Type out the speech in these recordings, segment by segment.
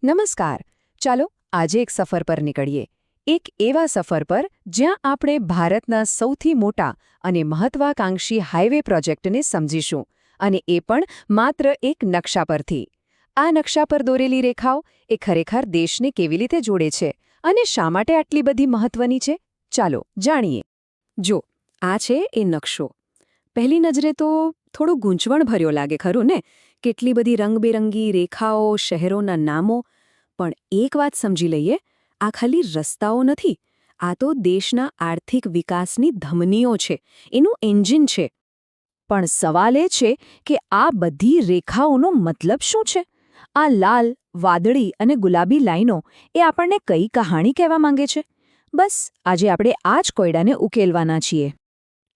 નમસ્કાર. ચાલો આજે એક સફર પર નીકળીએ. એક એવા સફર પર જ્યાં આપણે ભારતના સૌથી મોટા અને મહત્વાકાંક્ષી હાઈવે પ્રોજેક્ટને સમજીશું, અને એ પણ માત્ર એક નકશા પરથી. આ નકશા પર દોરેલી રેખાઓ એ ખરેખર દેશને કેવી રીતે જોડે છે અને શા માટે આટલી બધી મહત્વની છે? ચાલો જાણીએ. જો આ છે એ નકશો. પહેલી નજરે તો થોડું ગૂંચવણભર્યો લાગે, ખરું ને? કેટલી બધી રંગબેરંગી રેખાઓ, શહેરોના નામો. પણ એક વાત સમજી લઈએ, આ ખાલી રસ્તાઓ નથી. આ તો દેશના આર્થિક વિકાસની ધમનીઓ છે, એનું એન્જિન છે. પણ સવાલ એ છે કે આ બધી રેખાઓનો મતલબ શું છે? આ લાલ, વાદળી અને ગુલાબી લાઈનો એ આપણને કઈ કહાણી કહેવા માંગે છે? બસ આજે આપણે આ જ કોયડાને ઉકેલવાના છીએ.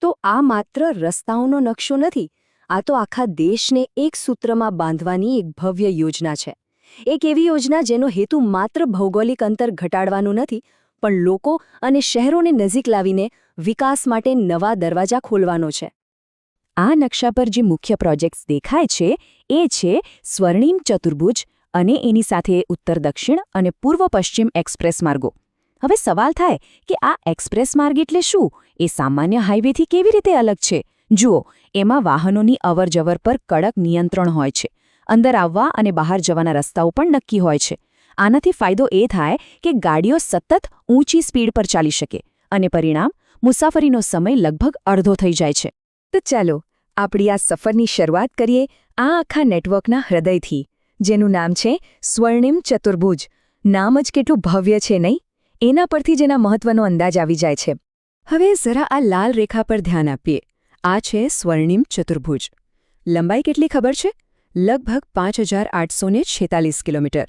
તો આ માત્ર રસ્તાઓનો નકશો નથી, આ તો આખા દેશને એક સૂત્રમાં બાંધવાની એક ભવ્ય યોજના છે. એક એવી યોજના જેનો હેતુ માત્ર ભૌગોલિક અંતર ઘટાડવાનું નથી, પણ લોકો અને શહેરોને નજીક લાવીને વિકાસ માટે નવા દરવાજા ખોલવાનો છે. આ નકશા પર જે મુખ્ય પ્રોજેક્ટ્સ દેખાય છે એ છે સ્વર્ણિમ ચતુર્ભુજ અને એની સાથે ઉત્તર દક્ષિણ અને પૂર્વ પશ્ચિમ એક્સપ્રેસ માર્ગો. હવે સવાલ થાય કે આ એક્સપ્રેસ માર્ગ એટલે શું? એ સામાન્ય હાઈવેથી કેવી રીતે અલગ છે? જુઓ, એમાં વાહનોની અવરજવર પર કડક નિયંત્રણ હોય છે. અંદર આવવા અને બહાર જવાના રસ્તાઓ પણ નક્કી હોય છે. આનાથી ફાયદો એ થાય કે ગાડીઓ સતત ઊંચી સ્પીડ પર ચાલી શકે અને પરિણામ મુસાફરીનો સમય લગભગ અડધો થઈ જાય છે. તો ચાલો આપણી આ સફરની શરૂઆત કરીએ આ આખા નેટવર્કના હૃદયથી, જેનું નામ છે સ્વર્ણિમ ચતુર્ભુજ. નામ જ કેટલું ભવ્ય છે, નહીં? એના પરથી જ એના મહત્વનો અંદાજ આવી જાય છે. હવે જરા આ લાલ રેખા પર ધ્યાન આપીએ. આ છે સ્વર્ણિમ ચતુર્ભુજ. લંબાઈ કેટલી ખબર છે? લગભગ 5846 કિલોમીટર.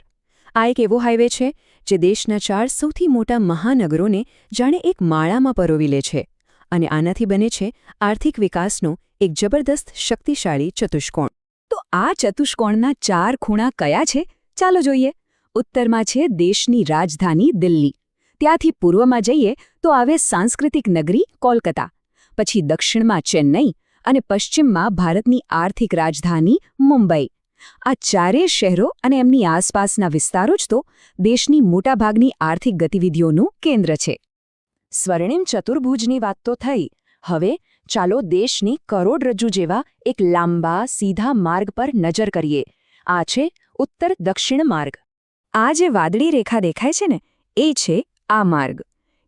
આ એક એવો હાઈવે છે જે દેશના 4 સૌથી મોટા મહાનગરોને જાણે એક માળામાં પરોવી લે છે, અને આનાથી બને છે આર્થિક વિકાસનો એક જબરદસ્ત શક્તિશાળી ચતુષ્કોણ. તો આ ચતુષ્કોણના 4 ખૂણા કયા છે? ચાલો જોઈએ. ઉત્તરમાં છે દેશની રાજધાની દિલ્હી. ત્યાંથી પૂર્વમાં જઈએ તો આવે સાંસ્કૃતિક નગરી કોલકાતા. પછી દક્ષિણમાં ચેન્નઈ અને પશ્ચિમમાં ભારતની આર્થિક રાજધાની મુંબઈ. આ ચારેય શહેરો અને એમની આસપાસના વિસ્તારો જ તો દેશની મોટાભાગની આર્થિક ગતિવિધિઓનું કેન્દ્ર છે. સ્વર્ણિમ ચતુર્ભુજની વાત તો થઈ. હવે ચાલો દેશની કરોડરજ્જુ જેવા એક લાંબા, સીધા માર્ગ પર નજર કરીએ. આ છે ઉત્તર દક્ષિણ માર્ગ. આ જે વાદળી રેખા દેખાય છે ને, એ છે આ માર્ગ.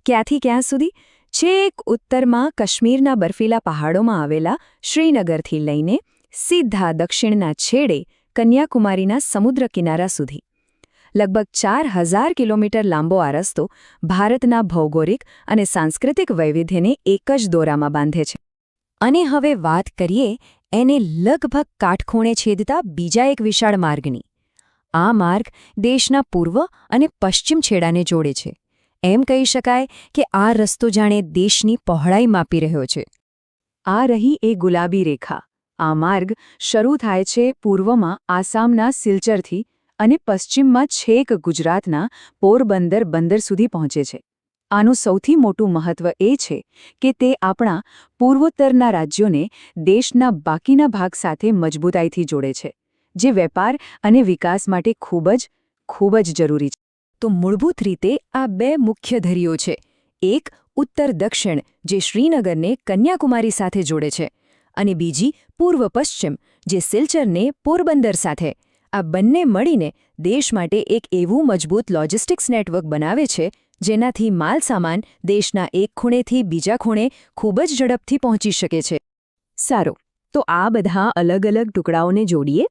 ક્યાંથી ક્યાં સુધી? છેક ઉત્તરમાં કાશ્મીરના બર્ફીલા પહાડોમાં આવેલા શ્રીનગરથી લઈને સીધા દક્ષિણના છેડે કન્યાકુમારીના સમુદ્ર કિનારા સુધી. લગભગ 4000 કિલોમીટર લાંબો આ રસ્તો ભારતના ભૌગોલિક અને સાંસ્કૃતિક વૈવિધ્યને એક જ દોરામાં બાંધે છે. અને હવે વાત કરીએ એને લગભગ કાટખૂણે છેદતા બીજા એક વિશાળ માર્ગની. આ માર્ગ દેશના પૂર્વ અને પશ્ચિમ છેડાને જોડે છે. એમ કહી શકાય કે આ રસ્તો જાણે દેશની પહોળાઈ માપી રહ્યો છે. આ રહી એ ગુલાબી રેખા. આ માર્ગ શરૂ થાય છે પૂર્વમાં આસામના સિલ્ચરથી અને પશ્ચિમમાં છેક ગુજરાતના પોરબંદર બંદર સુધી પહોંચે છે. આનું સૌથી મોટું મહત્વ એ છે કે તે આપણા પૂર્વોત્તરના રાજ્યોને દેશના બાકીના ભાગ સાથે મજબૂતાઈથી જોડે છે, જે વેપાર અને વિકાસ માટે ખૂબ જ જરૂરી છે. તો મૂળભૂત રીતે આ બે મુખ્ય ધરીઓ છે. એક ઉત્તર-દક્ષિણ, જે શ્રીનગરને કન્યાકુમારી સાથે જોડે છે, અને બીજી પૂર્વ-પશ્ચિમ, જે સિલ્ચરને પોરબંદર સાથે. આ બંને મળીને દેશ માટે એક એવું મજબૂત લોજિસ્ટિક્સ નેટવર્ક બનાવે છે જેનાથી માલસામાન દેશના એક ખૂણેથી બીજા ખૂણે ખૂબ જ ઝડપથી પહોંચી શકે છે. સારું, તો આ બધા અલગ અલગ ટુકડાઓને જોડીએ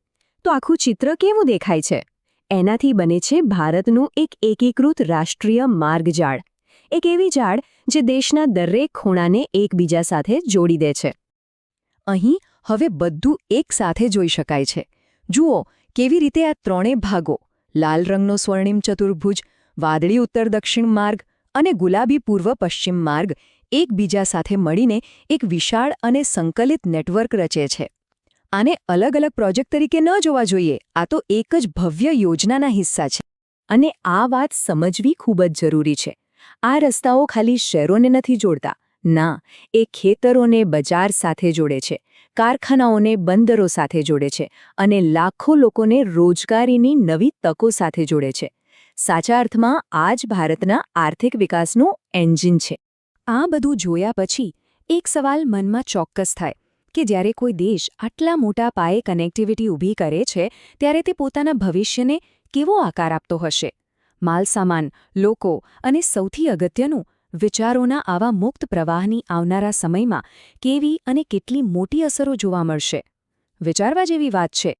તો આખું ચિત્ર કેવું દેખાય છે? એનાથી બને છે ભારતનું એક એકીકૃત રાષ્ટ્રીય માર્ગજાળ. એક એવી જાળ જે દેશના દરેક ખૂણાને એકબીજા સાથે જોડી દે છે. અહીં હવે બધું એક સાથે જોઈ શકાય છે. જુઓ કેવી રીતે આ ત્રણેય ભાગો, લાલ રંગનો સ્વર્ણિમ ચતુર્ભુજ, વાદળી ઉત્તર-દક્ષિણ માર્ગ અને ગુલાબી પૂર્વ-પશ્ચિમ માર્ગ એકબીજા સાથે મળીને એક વિશાળ અને સંકલિત નેટવર્ક રચે છે. આને અલગ અલગ પ્રોજેક્ટ તરીકે ન જોવા જોઈએ. આ તો એક જ ભવ્ય યોજનાના હિસ્સા છે. અને આ વાત સમજવી ખૂબ જ જરૂરી છે. આ રસ્તાઓ ખાલી શહેરોને નથી જોડતા. ના, એ ખેતરોને બજાર સાથે જોડે છે, કારખાનાઓને બંદરો સાથે જોડે છે અને લાખો લોકોને રોજગારીની નવી તકો સાથે જોડે છે. સાચા અર્થમાં આ જ ભારતના આર્થિક વિકાસનું એન્જિન છે. આ બધું જોયા પછી એક સવાલ મનમાં ચોક્કસ થાય કે જ્યારે કોઈ દેશ આટલા મોટા પાયે કનેક્ટિવિટી ઊભી કરે છે ત્યારે તે પોતાના ભવિષ્યને કેવો આકાર આપતો હશે? માલસામાન, લોકો અને સૌથી અગત્યનું વિચારોના આવા મુક્ત પ્રવાહની આવનારા સમયમાં કેવી અને કેટલી મોટી અસરો જોવા મળશે? વિચારવા જેવી વાત છે.